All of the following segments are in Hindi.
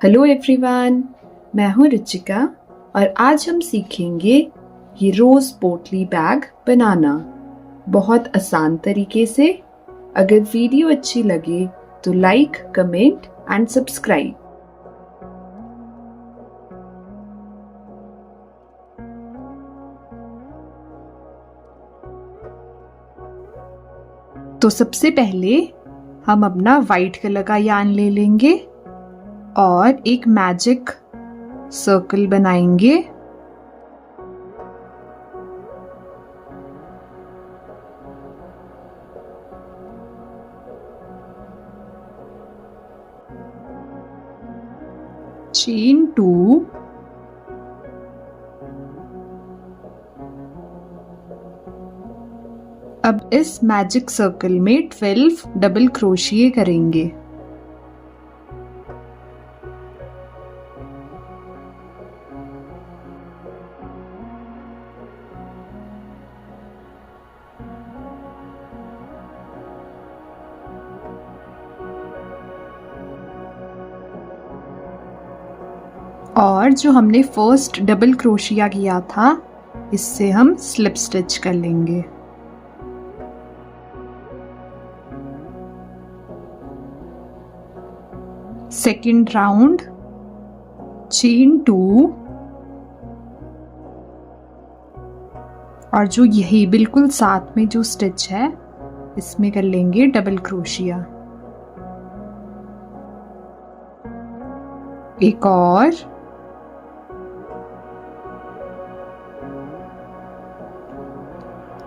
हेलो एवरीवन, मैं हूँ रुचिका और आज हम सीखेंगे ये रोज़ पोटली बैग बनाना बहुत आसान तरीके से। अगर वीडियो अच्छी लगे तो लाइक, कमेंट एंड सब्सक्राइब। तो सबसे पहले हम अपना वाइट कलर का यार्न ले लेंगे और एक मैजिक सर्कल बनाएंगे। चेन 2, अब इस मैजिक सर्कल में 12 डबल क्रोशिये करेंगे। और जो हमने फर्स्ट डबल क्रोशिया किया था, इससे हम स्लिप स्टिच कर लेंगे। सेकंड राउंड, चेन 2, और जो यही बिल्कुल साथ में जो स्टिच है, इसमें कर लेंगे डबल क्रोशिया। एक और,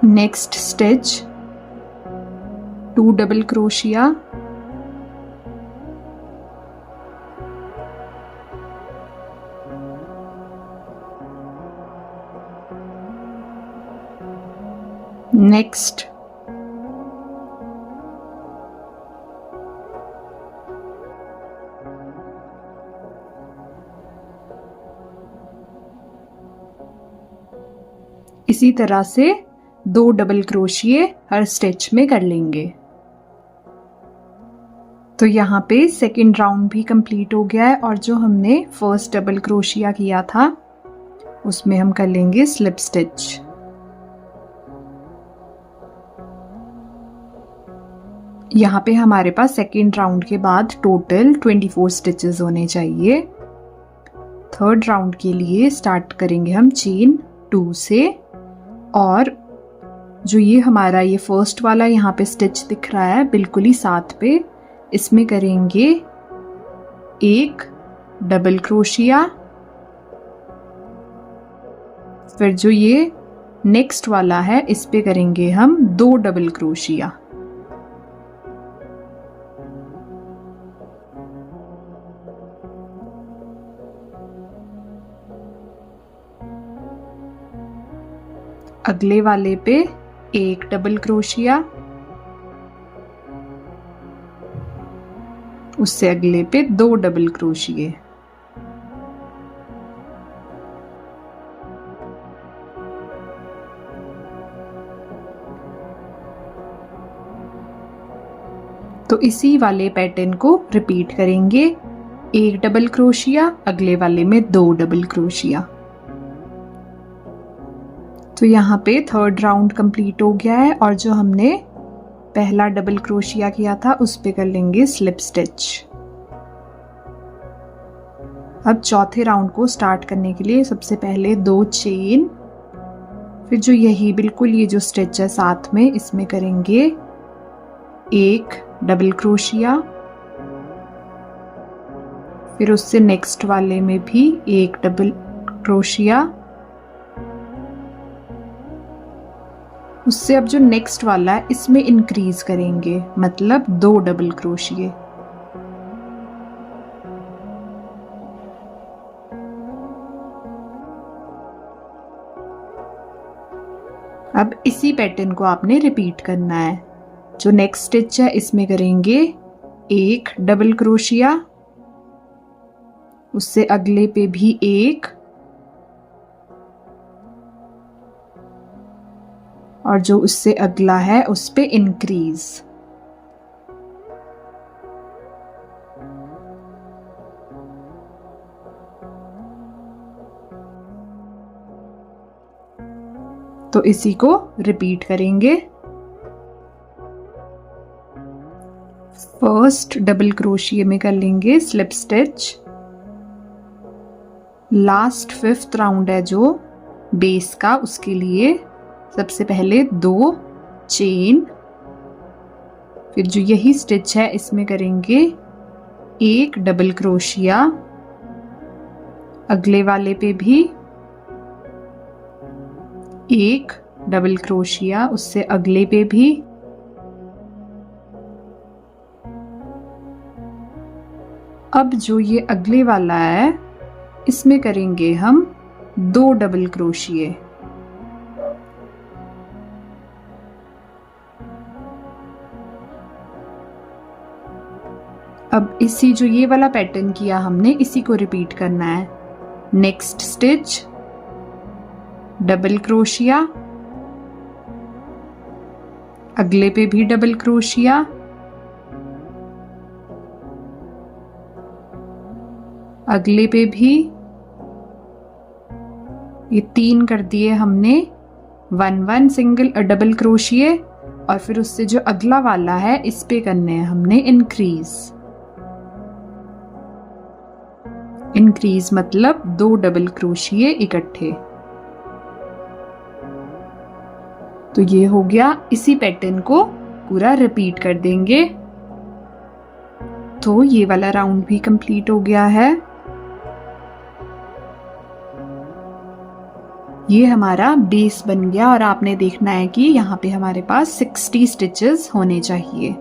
next stitch 2 double crochet, next इसी तरह से 2 डबल क्रोशिये हर स्टिच में कर लेंगे। तो यहाँ पे सेकंड राउंड भी कंप्लीट हो गया है और जो हमने फर्स्ट डबल क्रोशिया किया था, उसमें हम कर लेंगे स्लिप स्टिच। यहाँ पे हमारे पास सेकंड राउंड के बाद टोटल 24 स्टिचेस होने चाहिए। थर्ड राउंड के लिए स्टार्ट करेंगे हम चेन 2 से, और जो ये हमारा ये फर्स्ट वाला यहाँ पे स्टिच दिख रहा है बिल्कुल ही साथ पे, इसमें करेंगे एक डबल क्रोशिया। फिर जो ये नेक्स्ट वाला है, इस पे करेंगे हम 2 डबल क्रोशिया। अगले वाले पे एक डबल क्रोशिया, उससे अगले पे 2 डबल क्रोशिये। तो इसी वाले पैटर्न को रिपीट करेंगे, एक डबल क्रोशिया, अगले वाले में 2 डबल क्रोशिया। तो यहाँ पे थर्ड राउंड कंप्लीट हो गया है और जो हमने पहला डबल क्रोशिया किया था, उस पे कर लेंगे स्लिप स्टिच। अब चौथे राउंड को स्टार्ट करने के लिए सबसे पहले 2 चेन, फिर जो यही बिल्कुल ये जो स्टिच है साथ में, इसमें करेंगे एक डबल क्रोशिया, फिर उससे नेक्स्ट वाले में भी एक डबल क्रोशिया, उससे अब जो नेक्स्ट वाला है इसमें इंक्रीज करेंगे, मतलब 2 डबल क्रोशिये। अब इसी पैटर्न को आपने रिपीट करना है। जो नेक्स्ट स्टिच है, इसमें करेंगे एक डबल क्रोशिया, उससे अगले पे भी एक, और जो उससे अगला है उस पे इंक्रीज। तो इसी को रिपीट करेंगे। फर्स्ट डबल क्रोशिए में कर लेंगे slip stitch. Last 5th round है जो बेस का, उसके लिए सबसे पहले 2 चेन, फिर जो यही स्टिच है इसमें करेंगे 1 डबल क्रोशिया, अगले वाले पे भी 1 डबल क्रोशिया, उससे अगले पे भी, अब जो ये अगले वाला है इसमें करेंगे हम 2 डबल क्रोशिए। अब इसी जो ये वाला पैटर्न किया हमने इसी को रिपीट करना है। नेक्स्ट स्टिच डबल क्रोशिया, अगले पे भी डबल क्रोशिया, अगले पे भी, ये 3 कर दिए हमने 1 सिंगल डबल क्रोशिए, और फिर उससे जो अगला वाला है इस पे करने हैं हमने इंक्रीज मतलब 2 डबल क्रोशिए इकट्ठे। तो ये हो गया। इसी पैटर्न को पूरा रिपीट कर देंगे। तो ये वाला राउंड भी कंप्लीट हो गया है। ये हमारा बेस बन गया और आपने देखना है कि यहाँ पे हमारे पास 60 स्टिचेस होने चाहिए।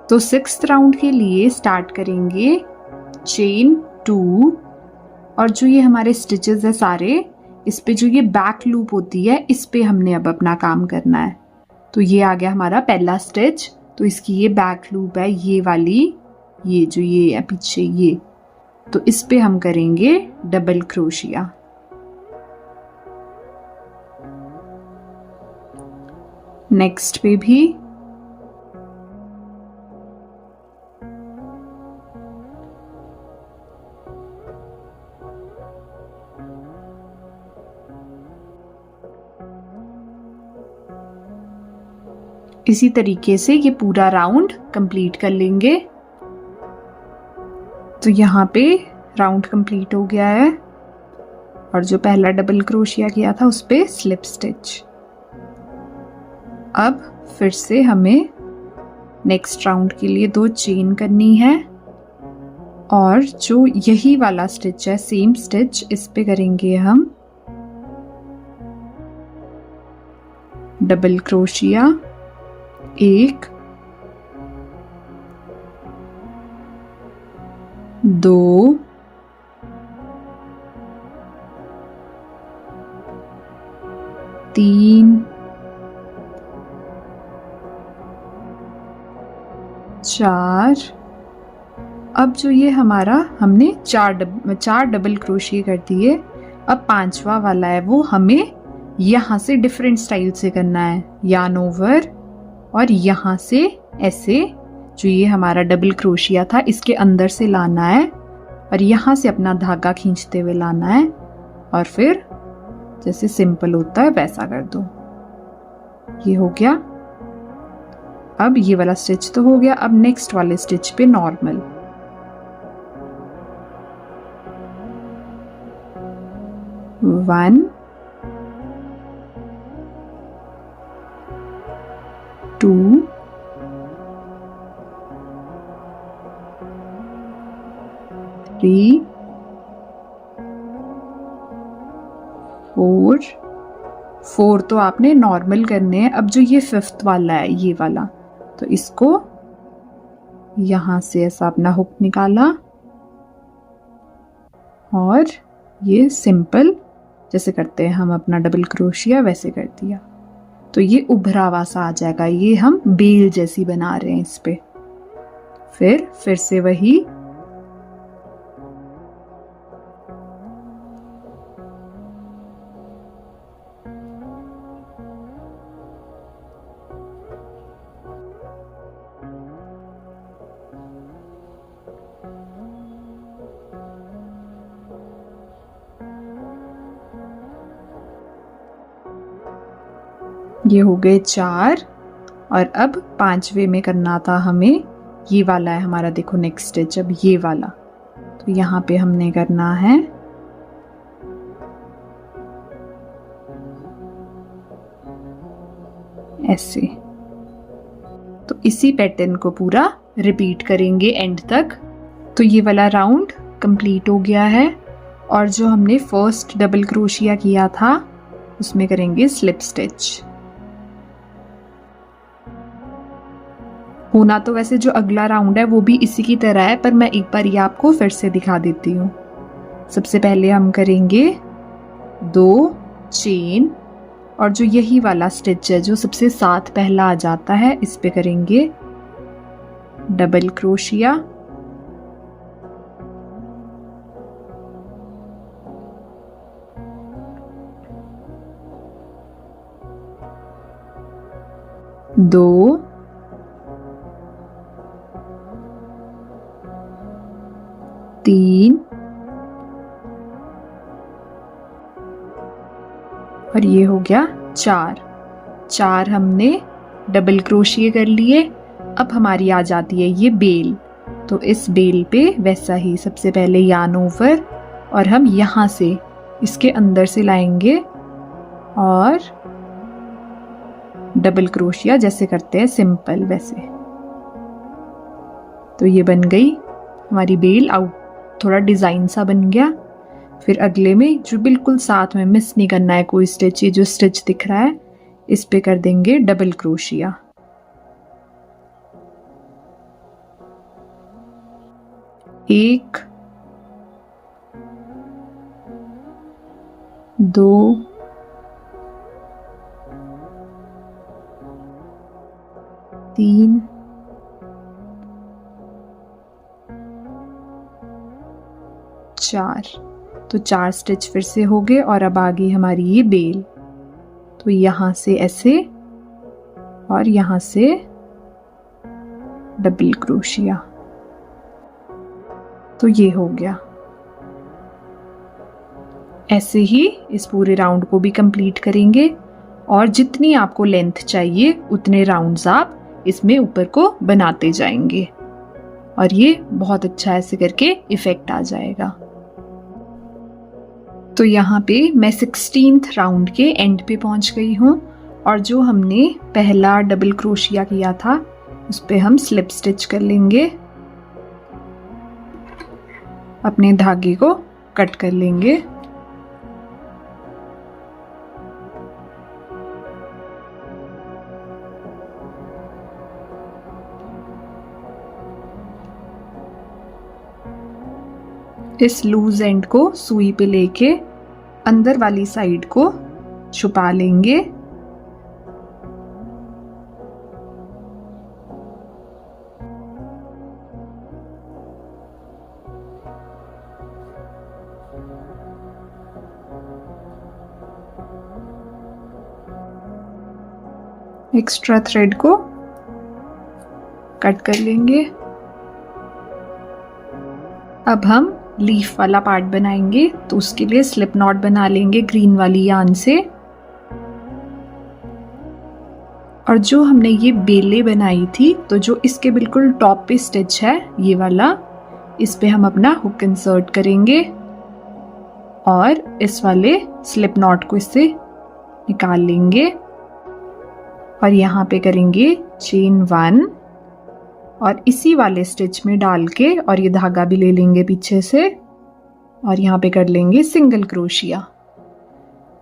तो 6th राउंड के लिए स्टार्ट करेंगे चेन 2, और जो ये हमारे स्टिचेस है सारे, इस पे जो ये बैक लूप होती है इस पे हमने अब अपना काम करना है। तो ये आ गया हमारा पहला स्टिच। तो इसकी ये बैक लूप है, ये वाली, ये जो ये है पीछे ये, तो इस पे हम करेंगे डबल क्रोशिया। नेक्स्ट पे भी, इसी तरीके से ये पूरा राउंड कंप्लीट कर लेंगे। तो यहाँ पे राउंड कंप्लीट हो गया है, और जो पहला डबल क्रोशिया किया था उस पे स्लिप स्टिच। अब फिर से हमें नेक्स्ट राउंड के लिए 2 चेन करनी है, और जो यही वाला स्टिच है सेम स्टिच, इस पे करेंगे हम डबल क्रोशिया, 1 2 3 4। अब जो ये हमारा हमने 4 डबल क्रोशिए कर दिए। अब 5वां वाला है वो हमें यहाँ से डिफरेंट स्टाइल से करना है, यार्न ओवर, और यहाँ से ऐसे जो ये हमारा डबल क्रोशिया था इसके अंदर से लाना है, और यहाँ से अपना धागा खींचते हुए लाना है, और फिर जैसे सिंपल होता है वैसा कर दो। ये हो गया। अब ये वाला स्टिच तो हो गया। अब नेक्स्ट वाले स्टिच पे नॉर्मल, वन 2 3 4 तो आपने नॉर्मल करने हैं। अब जो ये 5th वाला है ये वाला, तो इसको यहां से ऐसा अपना हुक निकाला, और ये सिंपल जैसे करते हैं हम अपना डबल क्रोशिया वैसे कर दिया। तो ये उभरा हुआ सा आ जाएगा, ये हम बेल जैसी बना रहे हैं इस पे। फिर से वही, ये हो गए 4 और अब 5वें में करना था हमें, ये वाला है हमारा, देखो नेक्स्ट स्टिच अब ये वाला, तो यहाँ पे हमने करना है ऐसे। तो इसी पैटर्न को पूरा रिपीट करेंगे एंड तक। तो ये वाला राउंड कंप्लीट हो गया है और जो हमने फर्स्ट डबल क्रोशिया किया था उसमें करेंगे स्लिप स्टिच। होना तो वैसे जो अगला राउंड है वो भी इसी की तरह है, पर मैं एक बार ये आपको फिर से दिखा देती हूँ। सबसे पहले हम करेंगे 2 चेन और जो यही वाला स्टिच है जो सबसे साथ पहला आ जाता है इस पे करेंगे डबल क्रोशिया, दो, 3 और ये हो गया 4 हमने डबल क्रोशिया कर लिए। अब हमारी आ जाती है ये बेल, तो इस बेल पे वैसा ही सबसे पहले यार्न ओवर और हम यहाँ से इसके अंदर से लाएंगे और डबल क्रोशिया जैसे करते हैं सिंपल वैसे। तो ये बन गई हमारी बेल, आउट थोड़ा डिजाइन सा बन गया। फिर अगले में जो बिल्कुल साथ में मिस नहीं करना है कोई स्टिच, ये जो स्टिच दिख रहा है इस पे कर देंगे डबल क्रोशिया। एक, 2, 3, 4। तो 4 स्टिच फिर से हो गए और अब आ गई हमारी ये बेल। तो यहाँ से ऐसे और यहाँ से डबल क्रोशिया, तो ये हो गया। ऐसे ही इस पूरे राउंड को भी कंप्लीट करेंगे और जितनी आपको लेंथ चाहिए उतने राउंड्स आप इसमें ऊपर को बनाते जाएंगे और ये बहुत अच्छा ऐसे करके इफेक्ट आ जाएगा। तो यहाँ पे मैं 16th राउंड के एंड पे पहुंच गई हूँ और जो हमने पहला डबल क्रोशिया किया था उस पे हम स्लिप स्टिच कर लेंगे, अपने धागे को कट कर लेंगे। इस लूज एंड को सुई पे लेके अंदर वाली साइड को छुपा लेंगे। एक्स्ट्रा थ्रेड को कट कर लेंगे। अब हम लीफ वाला पार्ट बनाएंगे, तो उसके लिए स्लिप नॉट बना लेंगे ग्रीन वाली यार्न से। और जो हमने ये बेले बनाई थी, तो जो इसके बिल्कुल टॉप पे स्टिच है ये वाला, इस पे हम अपना हुक इंसर्ट करेंगे और इस वाले स्लिप नॉट को इससे निकाल लेंगे और यहाँ पे करेंगे चेन 1 और इसी वाले स्टिच में डाल के और ये धागा भी ले लेंगे पीछे से और यहाँ पे कर लेंगे सिंगल क्रोशिया।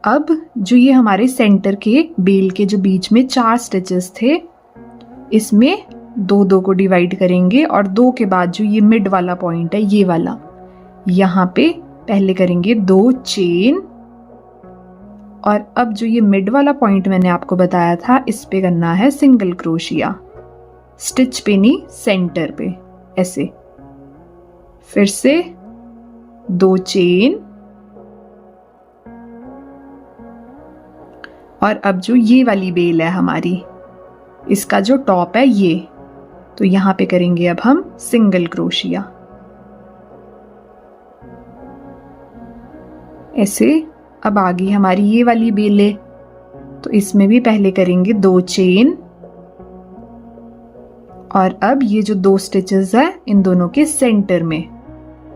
अब जो ये हमारे सेंटर के बेल के जो बीच में 4 स्टिचेस थे, इसमें 2-2 को डिवाइड करेंगे और 2 के बाद जो ये मिड वाला पॉइंट है ये वाला, यहाँ पे पहले करेंगे 2 चेन और अब जो ये मिड वाला पॉइंट मैंने आपको बताया था इस पे करना है सिंगल क्रोशिया, स्टिच पे नहीं सेंटर पे ऐसे। फिर से 2 चेन और अब जो ये वाली बेल है हमारी, इसका जो टॉप है ये, तो यहाँ पे करेंगे अब हम सिंगल क्रोशिया ऐसे। अब आ गई हमारी ये वाली बेले, तो इसमें भी पहले करेंगे 2 चेन और अब ये जो 2 स्टिचेस है इन दोनों के सेंटर में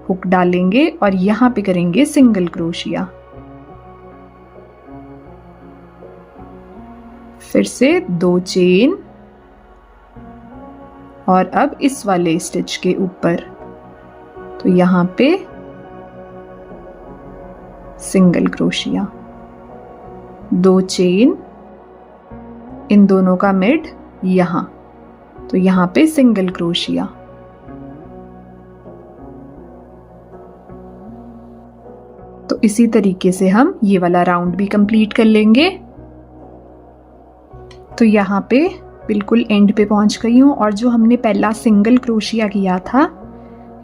हुक डालेंगे और यहां पे करेंगे सिंगल क्रोशिया। फिर से 2 चेन और अब इस वाले स्टिच के ऊपर तो यहां पे सिंगल क्रोशिया, 2 चेन, इन दोनों का मिड यहां, तो यहां पे सिंगल क्रोशिया। तो इसी तरीके से हम ये वाला राउंड भी कंप्लीट कर लेंगे। तो यहाँ पे बिल्कुल एंड पे पहुंच गई हूँ और जो हमने पहला सिंगल क्रोशिया किया था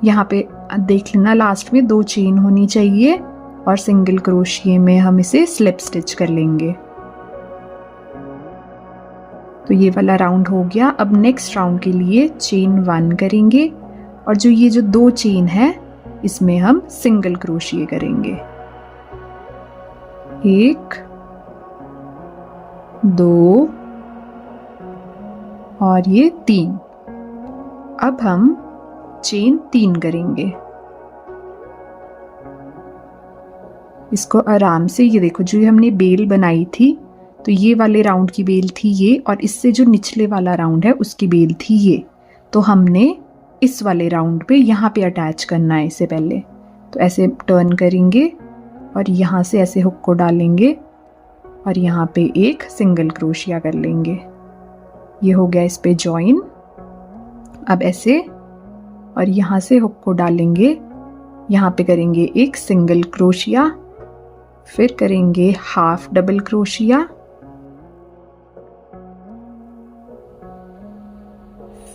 यहाँ पे देख लेना लास्ट में 2 चेन होनी चाहिए और सिंगल क्रोशिये में हम इसे स्लिप स्टिच कर लेंगे। तो ये वाला राउंड हो गया। अब नेक्स्ट राउंड के लिए चेन 1 करेंगे और जो ये जो 2 चेन है इसमें हम सिंगल क्रोशिये करेंगे। 1 2 और ये 3। अब हम चेन 3 करेंगे। इसको आराम से, ये देखो जो हमने बेल बनाई थी तो ये वाले राउंड की बेल थी ये और इससे जो निचले वाला राउंड है उसकी बेल थी ये। तो हमने इस वाले राउंड पे यहाँ पे अटैच करना है इसे पहले। तो ऐसे टर्न करेंगे और यहाँ से ऐसे हुक को डालेंगे और यहाँ पे एक सिंगल क्रोशिया कर लेंगे। ये हो गया इस पे जॉइन। अब ऐसे और यहाँ से हुक को डालेंगे, यहाँ पे करेंगे एक सिंगल क्रोशिया, फिर करेंगे हाफ डबल क्रोशिया,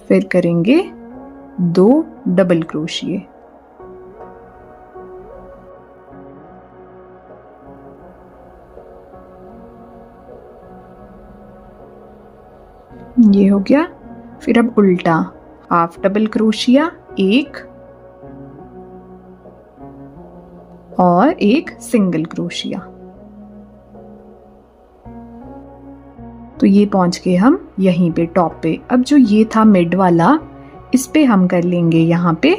फिर करेंगे 2 डबल क्रोशिये। ये हो गया। फिर अब उल्टा हाफ डबल क्रोशिया, 1 और एक सिंगल क्रोशिया। तो ये पहुंच गए हम यहीं पे टॉप पे। अब जो ये था मिड वाला इस पे हम कर लेंगे यहाँ पे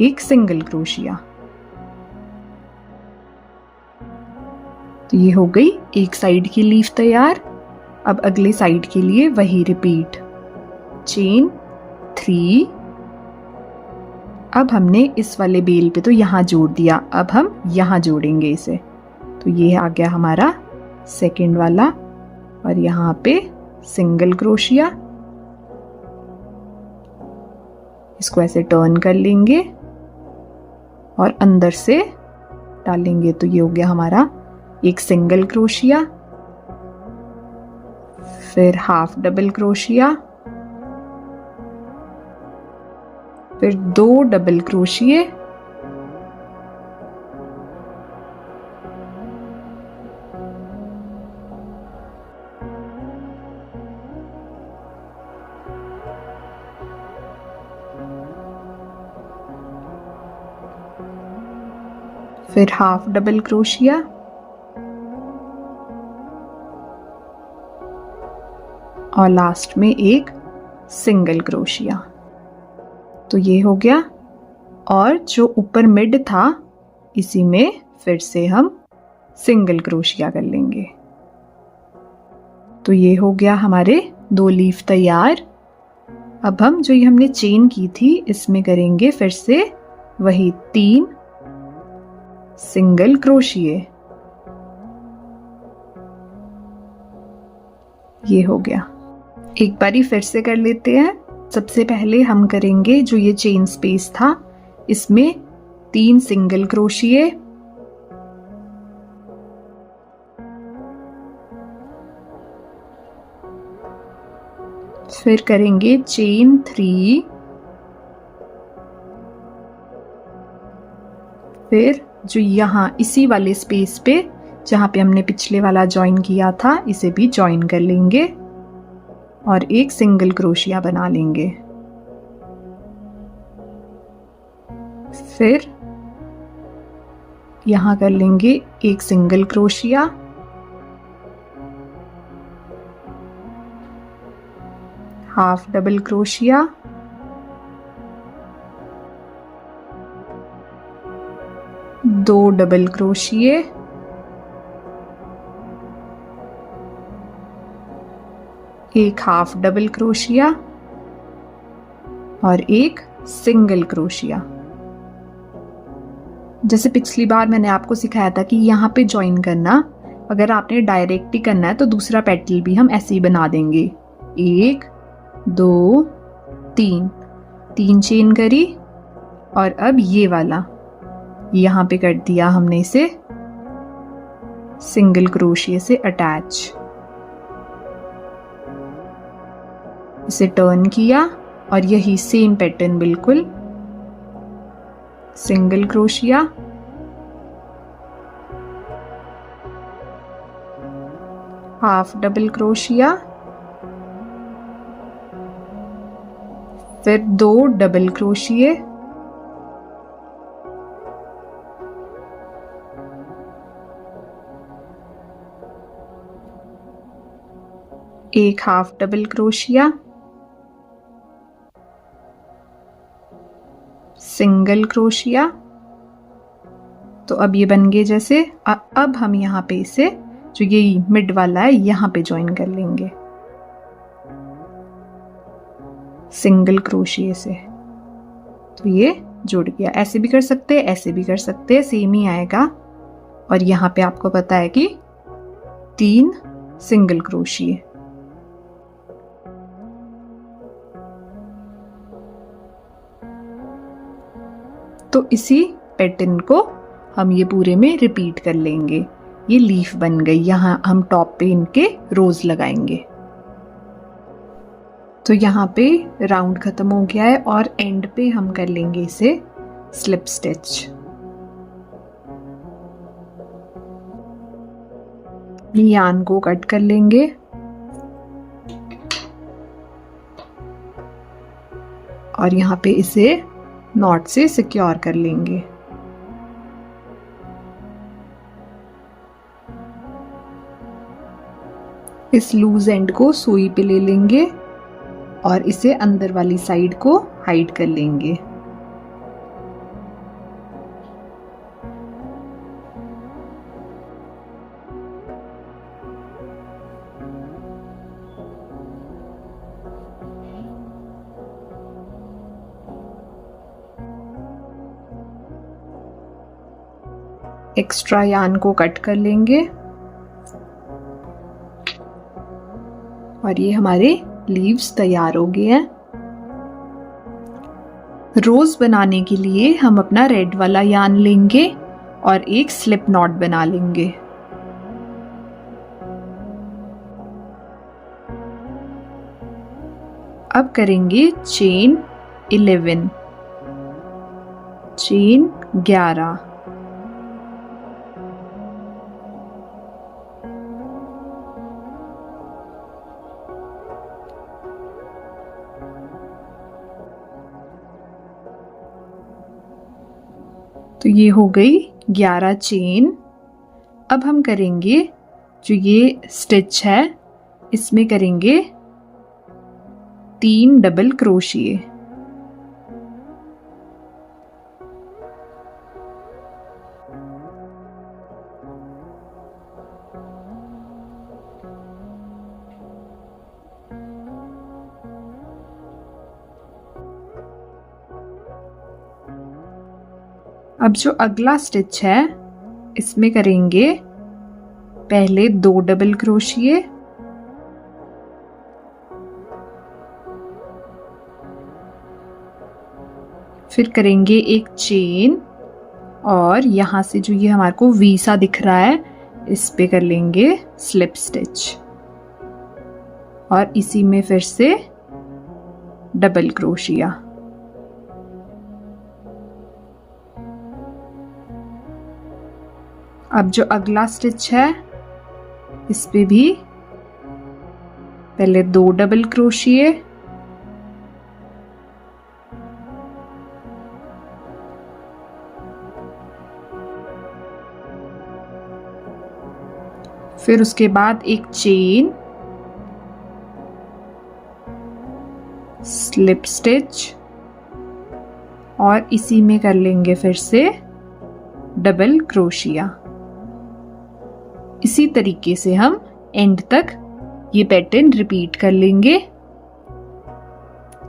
एक सिंगल क्रोशिया। तो ये हो गई एक साइड की लीफ तैयार। अब अगले साइड के लिए वही रिपीट, चेन 3। अब हमने इस वाले बेल पे तो यहाँ जोड़ दिया, अब हम यहाँ जोड़ेंगे इसे। तो ये आ गया हमारा सेकंड वाला और यहाँ पे सिंगल क्रोशिया। इसको ऐसे टर्न कर लेंगे और अंदर से डालेंगे। तो ये हो गया हमारा एक सिंगल क्रोशिया, फिर हाफ डबल क्रोशिया, फिर 2 डबल क्रोशिये, फिर हाफ डबल क्रोशिया, और लास्ट में एक सिंगल क्रोशिया। तो ये हो गया। और जो ऊपर मिड था इसी में फिर से हम सिंगल क्रोशिया कर लेंगे। तो ये हो गया हमारे 2 लीफ तैयार। अब हम जो ये हमने चेन की थी इसमें करेंगे फिर से वही 3 सिंगल क्रोशिये। ये हो गया। एक बारी फिर से कर लेते हैं। सबसे पहले हम करेंगे जो ये चेन स्पेस था इसमें 3 सिंगल क्रोशिये, फिर करेंगे चेन 3, फिर जो यहाँ इसी वाले स्पेस पे जहाँ पे हमने पिछले वाला ज्वाइन किया था इसे भी ज्वाइन कर लेंगे और एक सिंगल क्रोशिया बना लेंगे। फिर यहाँ कर लेंगे एक single crochet, half double crochet, दो डबल क्रोशिए, एक हाफ डबल क्रोशिया और एक सिंगल क्रोशिया। जैसे पिछली बार मैंने आपको सिखाया था कि यहाँ पे ज्वाइन करना, अगर आपने डायरेक्ट ही करना है तो दूसरा पेटल भी हम ऐसे ही बना देंगे। एक, दो, तीन, तीन चेन करी और अब ये वाला यहाँ पे कर दिया हमने इसे सिंगल क्रोशिया से अटैच। इसे टर्न किया और यही सेम पैटर्न बिल्कुल, single crochet, half double crochet, फिर दो डबल क्रोशिए, एक half double crochet, single crochet. तो अब ये बन गए जैसे। अब हम यहाँ पे इसे जो ये मिड वाला है यहाँ पे ज्वाइन कर लेंगे सिंगल क्रोशिया से। तो ये जुड़ गया। ऐसे भी कर सकते हैं, ऐसे भी कर सकते हैं, सेम ही आएगा। और यहाँ पे आपको पता है कि 3 सिंगल क्रोशिया। तो इसी पैटर्न को हम ये पूरे में रिपीट कर लेंगे। ये लीफ बन गई। यहाँ हम टॉप पे इनके रोज लगाएंगे। तो यहाँ पे राउंड खत्म हो गया है और एंड पे हम कर लेंगे इसे स्लिप स्टिच। यान को कट कर लेंगे और यहाँ पे इसे नॉट से सिक्योर कर लेंगे। इस लूज एंड को सुई पे ले लेंगे और इसे अंदर वाली साइड को हाइड कर लेंगे। एक्स्ट्रा यान को कट कर लेंगे और ये हमारे लीव्स तैयार हो गए हैं। रोज बनाने के लिए हम अपना रेड वाला यान लेंगे और एक स्लिप नॉट बना लेंगे। अब करेंगे चेन 11, चेन 11, तो ये हो गई 11 चेन। अब हम करेंगे जो ये स्टिच है इसमें करेंगे 3 डबल क्रोशिए। अब जो अगला स्टिच है इसमें करेंगे पहले 2 डबल क्रोशिए, फिर करेंगे एक चेन और यहां से जो ये हमारे को वी सा दिख रहा है इस पे कर लेंगे स्लिप स्टिच और इसी में फिर से डबल क्रोशिया। अब जो अगला स्टिच है इस पे भी पहले 2 डबल क्रोशिए, फिर उसके बाद एक चेन स्लिप स्टिच और इसी में कर लेंगे फिर से डबल क्रोशिया। इसी तरीके से हम एंड तक ये पैटर्न रिपीट कर लेंगे।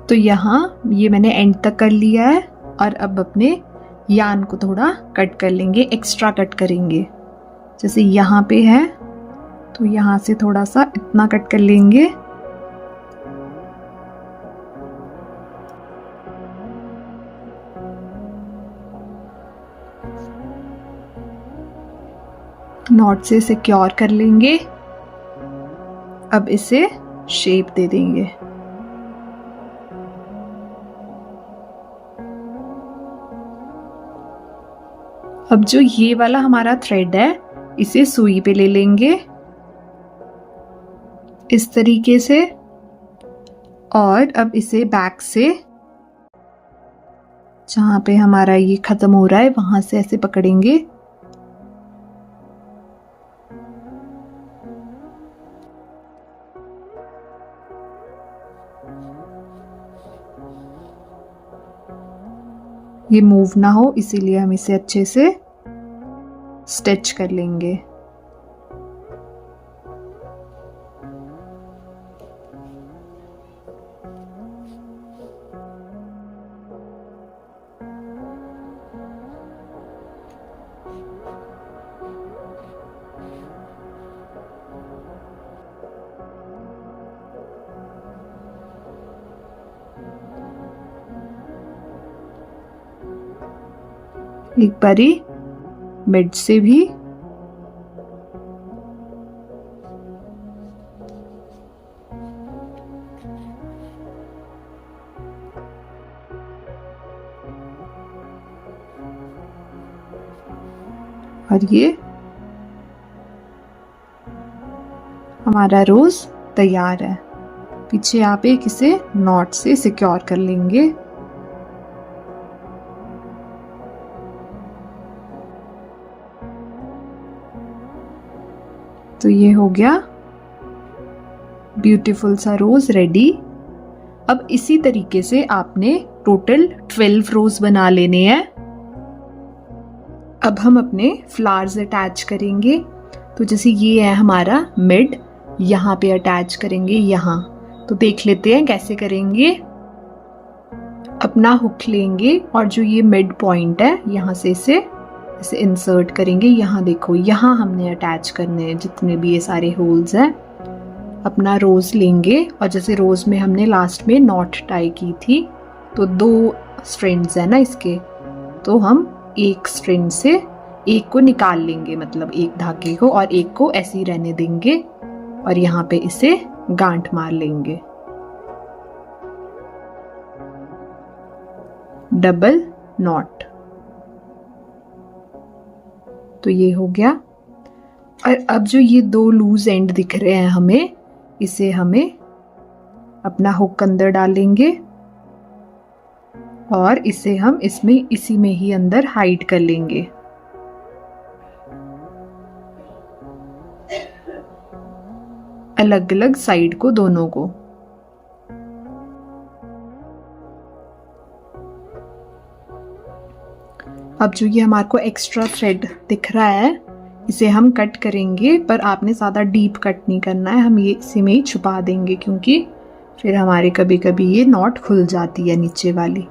तो यहाँ ये मैंने एंड तक कर लिया है और अब अपने यार्न को थोड़ा कट कर लेंगे, एक्स्ट्रा कट करेंगे। जैसे यहाँ पे है तो यहाँ से थोड़ा सा इतना कट कर लेंगे। नॉट से सिक्योर कर लेंगे। अब इसे शेप दे देंगे। अब जो ये वाला हमारा थ्रेड है इसे सुई पे ले लेंगे इस तरीके से, और अब इसे बैक से जहां पे हमारा ये खत्म हो रहा है वहां से ऐसे पकड़ेंगे। ये मूव ना हो इसीलिए हम इसे अच्छे से स्टिच कर लेंगे। एक बारी मिड से भी और ये हमारा रोज तैयार है। पीछे आप एक इसे नॉट से सिक्योर कर लेंगे। तो ये हो गया ब्यूटीफुल सा रोज रेडी। अब इसी तरीके से आपने टोटल 12 रोज बना लेने हैं। अब हम अपने फ्लावर्स अटैच करेंगे। तो जैसे ये है हमारा मिड, यहाँ पे अटैच करेंगे यहाँ। तो देख लेते हैं कैसे करेंगे। अपना हुक लेंगे और जो ये मिड पॉइंट है यहाँ से इसे इंसर्ट करेंगे। यहाँ देखो, यहाँ हमने अटैच करने हैं जितने भी ये सारे होल्स हैं। अपना रोज लेंगे और जैसे रोज में हमने लास्ट में नॉट टाई की थी तो 2 स्ट्रिंग्स है ना इसके, तो हम एक स्ट्रिंग से एक को निकाल लेंगे, मतलब एक धागे को, और एक को ऐसे ही रहने देंगे और यहाँ पे इसे गांठ मार लेंगे। Double not. तो ये हो गया। और अब जो ये 2 लूज एंड दिख रहे हैं हमें, इसे हमें अपना हुक अंदर डालेंगे और इसे हम इसी में ही अंदर हाइड कर लेंगे। अलग अलग साइड को, दोनों को। अब जो ये हमारे को एक्स्ट्रा थ्रेड दिख रहा है इसे हम कट करेंगे, पर आपने ज़्यादा डीप कट नहीं करना है। हम ये इसी में ही छुपा देंगे क्योंकि फिर हमारे कभी कभी ये नॉट खुल जाती है नीचे वाली,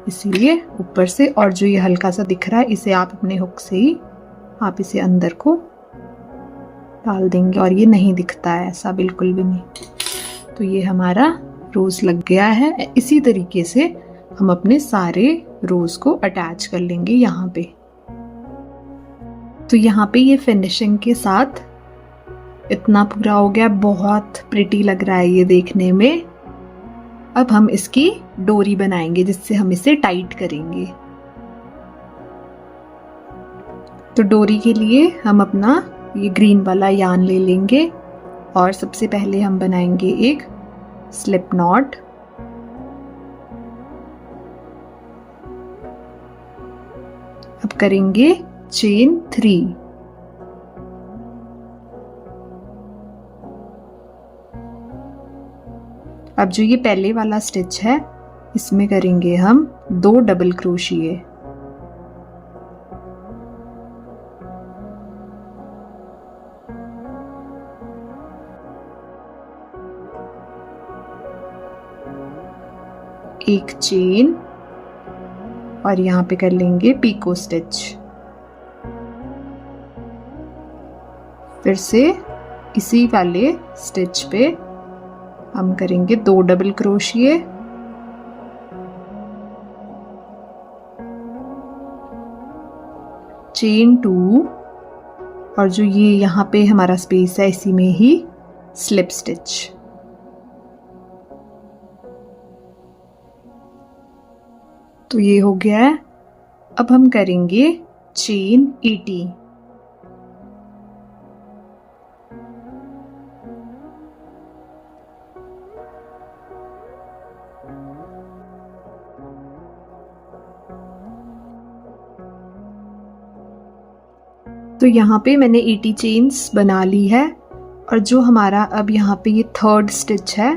इसीलिए ऊपर से। और जो ये हल्का सा दिख रहा है इसे आप अपने हुक से ही आप इसे अंदर को डाल देंगे और ये नहीं दिखता है ऐसा, बिल्कुल भी नहीं। तो ये हमारा रोज लग गया है। इसी तरीके से हम अपने सारे रोज को अटैच कर लेंगे यहाँ पे। तो यहाँ पे ये फिनिशिंग के साथ इतना पूरा हो गया, बहुत प्रिटी लग रहा है ये देखने में। अब हम इसकी डोरी बनाएंगे जिससे हम इसे टाइट करेंगे। तो डोरी के लिए हम अपना ये ग्रीन वाला यार्न ले लेंगे और सबसे पहले हम बनाएंगे एक स्लिप नॉट। अब करेंगे चेन 3। अब जो ये पहले वाला स्टिच है इसमें करेंगे हम 2 डबल क्रोशिए। एक चेन और यहाँ पे कर लेंगे पीको स्टिच। फिर से इसी वाले स्टिच पे हम करेंगे 2 डबल क्रोशिए, चेन 2 और जो ये यहाँ पे हमारा स्पेस है इसी में ही स्लिप स्टिच। तो ये हो गया है। अब हम करेंगे चेन 80। तो यहाँ पे मैंने 80 चेन्स बना ली है और जो हमारा अब यहाँ पे ये थर्ड स्टिच है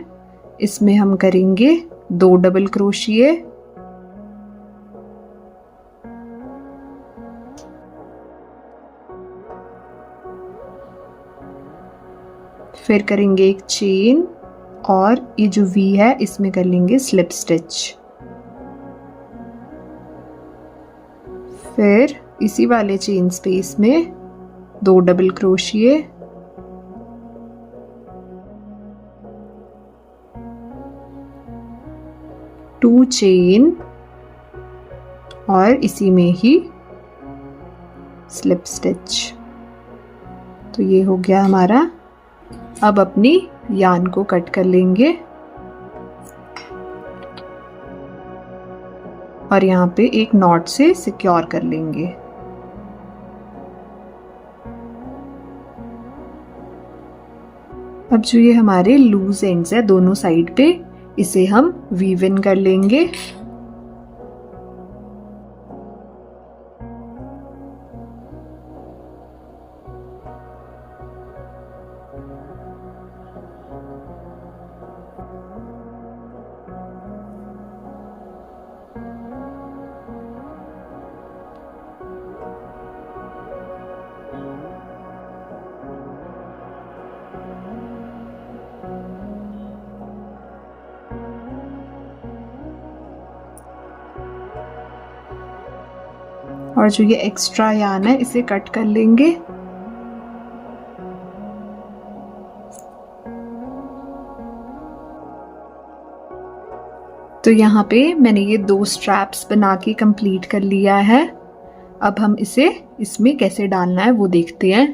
इसमें हम करेंगे 2 डबल क्रोशिए, फिर करेंगे एक चेन और ये जो वी है इसमें कर लेंगे स्लिप स्टिच। फिर इसी वाले चेन स्पेस में 2 डबल क्रोशिए, टू चेन और इसी में ही स्लिप स्टिच। तो ये हो गया हमारा। अब अपनी यान को कट कर लेंगे और यहाँ पे एक नॉट से सिक्योर कर लेंगे। अब जो ये हमारे लूज एंड्स है दोनों साइड पे इसे हम वीव इन कर लेंगे। और जो ये एक्स्ट्रा यान है इसे कट कर लेंगे। तो यहाँ पे मैंने ये 2 स्ट्रैप्स बना के कंप्लीट कर लिया है। अब हम इसे इसमें कैसे डालना है वो देखते हैं।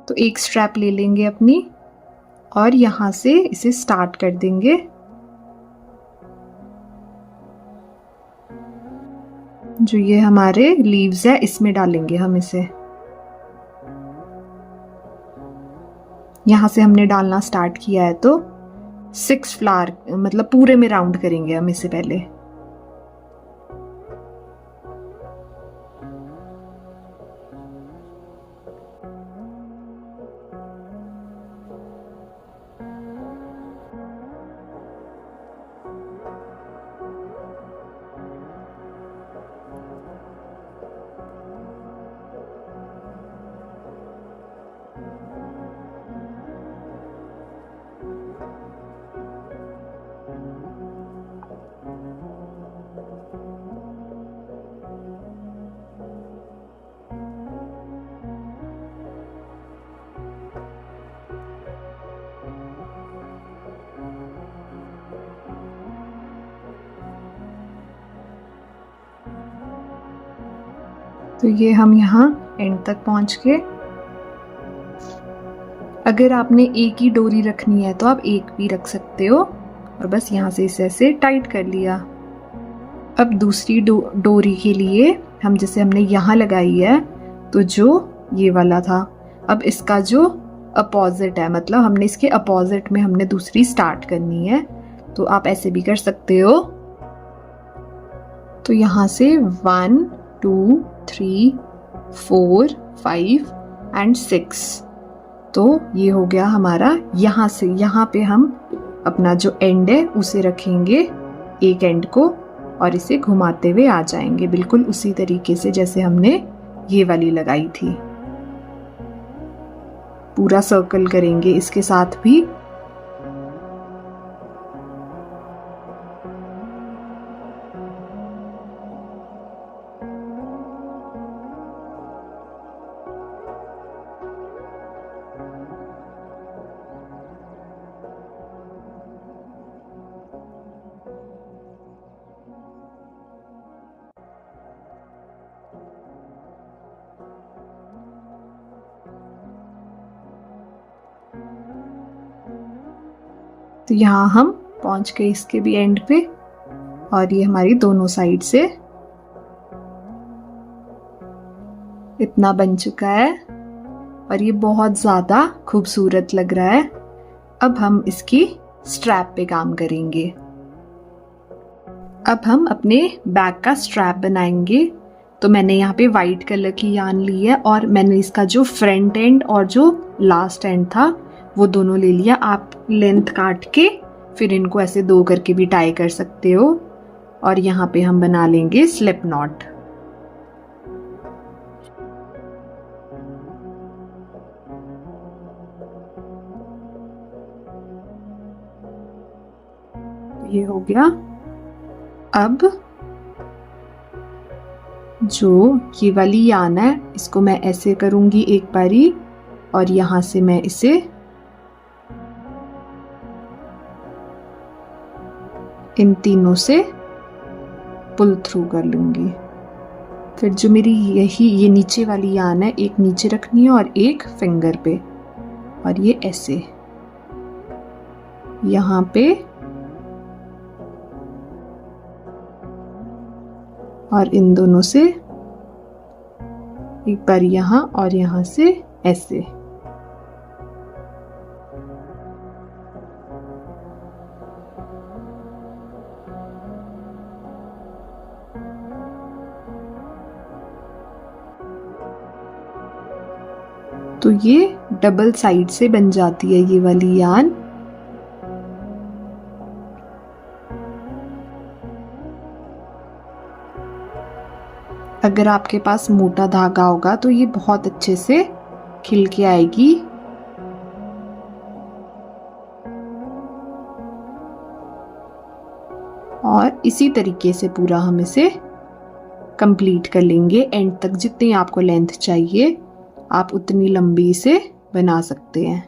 तो एक स्ट्रैप ले लेंगे अपनी और यहाँ से इसे स्टार्ट कर देंगे। जो ये हमारे लीव्स है इसमें डालेंगे हम इसे। यहाँ से हमने डालना स्टार्ट किया है तो 6 फ्लावर मतलब पूरे में राउंड करेंगे हम इसे पहले। तो ये हम यहाँ एंड तक पहुंच गए। अगर आपने एक ही डोरी रखनी है तो आप एक भी रख सकते हो और बस यहाँ से इसे ऐसे टाइट कर लिया। अब दूसरी डोरी के लिए हम जैसे हमने यहाँ लगाई है तो जो ये वाला था अब इसका जो अपोजिट है मतलब हमने इसके अपोजिट में हमने दूसरी स्टार्ट करनी है। तो आप ऐसे भी कर सकते हो। तो यहाँ से 1 2 3 4 5 एंड 6। तो ये हो गया हमारा। यहाँ से यहाँ पे हम अपना जो एंड है उसे रखेंगे एक एंड को और इसे घुमाते हुए आ जाएंगे, बिल्कुल उसी तरीके से जैसे हमने ये वाली लगाई थी। पूरा सर्कल करेंगे इसके साथ भी। तो यहाँ हम पहुंच गए इसके भी एंड पे और ये हमारी दोनों साइड से इतना बन चुका है और ये बहुत ज़्यादा खूबसूरत लग रहा है। अब हम इसकी स्ट्रैप पे काम करेंगे। अब हम अपने बैग का स्ट्रैप बनाएंगे। तो मैंने यहाँ पे वाइट कलर की यान ली है और मैंने इसका जो फ्रंट एंड और जो लास्ट एंड था वो दोनों ले लिया। आप लेंथ काट के फिर इनको ऐसे दो करके भी टाई कर सकते हो। और यहाँ पे हम बना लेंगे स्लिप नॉट। ये हो गया। अब जो ये वाली यान है इसको मैं ऐसे करूंगी एक बारी और यहाँ से मैं इसे इन तीनों से पुल थ्रू कर लूंगी। फिर जो मेरी ये नीचे वाली यान है एक नीचे रखनी है और एक फिंगर पे और ये ऐसे यहाँ पे और इन दोनों से एक बार यहाँ और यहाँ से ऐसे। तो ये डबल साइड से बन जाती है ये वाली यान। अगर आपके पास मोटा धागा होगा तो ये बहुत अच्छे से खिल के आएगी। और इसी तरीके से पूरा हम इसे कंप्लीट कर लेंगे एंड तक। जितनी आपको लेंथ चाहिए आप उतनी लंबी से बना सकते हैं।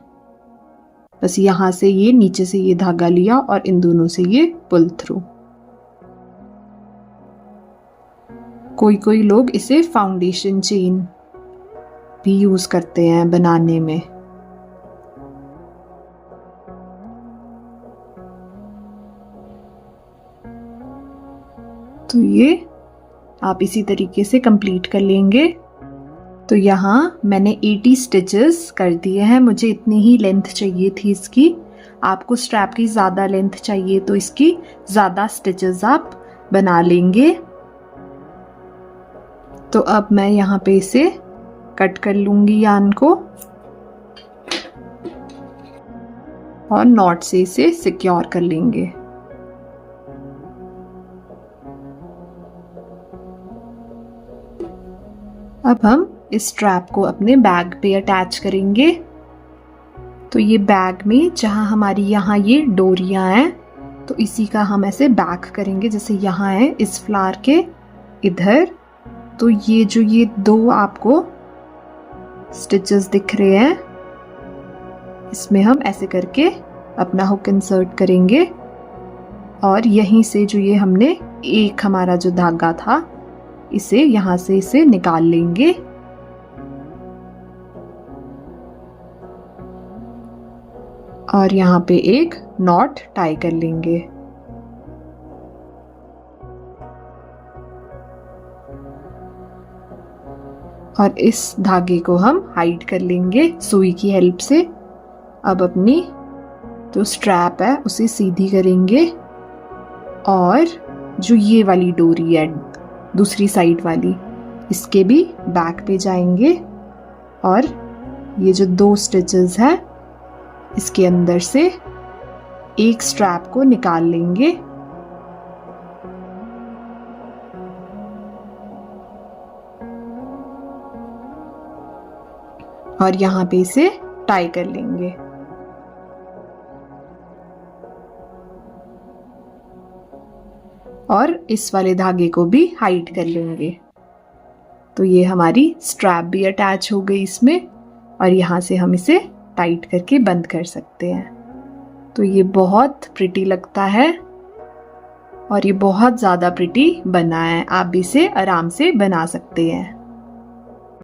बस यहाँ से ये नीचे से ये धागा लिया और इन दोनों से ये पुल थ्रू। कोई लोग इसे फाउंडेशन चेन भी यूज करते हैं बनाने में। तो ये आप इसी तरीके से कंप्लीट कर लेंगे। तो यहाँ मैंने 80 स्टिचेस कर दिए हैं। मुझे इतनी ही लेंथ चाहिए थी इसकी। आपको स्ट्रैप की ज़्यादा लेंथ चाहिए तो इसकी ज़्यादा स्टिचेस आप बना लेंगे। तो अब मैं यहाँ पे इसे कट कर लूंगी यान को और नॉट से इसे सिक्योर कर लेंगे। अब हम इस स्ट्रैप को अपने बैग पे अटैच करेंगे। तो ये बैग में जहाँ हमारी यहाँ ये डोरियां हैं तो इसी का हम ऐसे बैक करेंगे। जैसे यहाँ है इस फ्लावर के इधर, तो ये जो ये दो आपको स्टिचेस दिख रहे हैं इसमें हम ऐसे करके अपना हुक इंसर्ट करेंगे और यहीं से जो ये हमने एक हमारा जो धागा था इसे यहाँ से इसे निकाल लेंगे। और यहाँ पे एक नॉट टाई कर लेंगे। और इस धागे को हम हाइड कर लेंगे सुई की हेल्प से। अब अपनी जो स्ट्रैप है उसे सीधी करेंगे और जो ये वाली डोरी है दूसरी साइड वाली इसके भी बैक पे जाएंगे और ये जो दो स्टिचेस है इसके अंदर से एक स्ट्रैप को निकाल लेंगे और यहाँ पे इसे टाई कर लेंगे। और इस वाले धागे को भी हाइड कर लेंगे। तो ये हमारी स्ट्रैप भी अटैच हो गई इसमें और यहाँ से हम इसे टाइट करके बंद कर सकते हैं। तो ये बहुत प्रिटी लगता है और ये बहुत ज़्यादा प्रिटी बना है। आप भी इसे आराम से बना सकते हैं।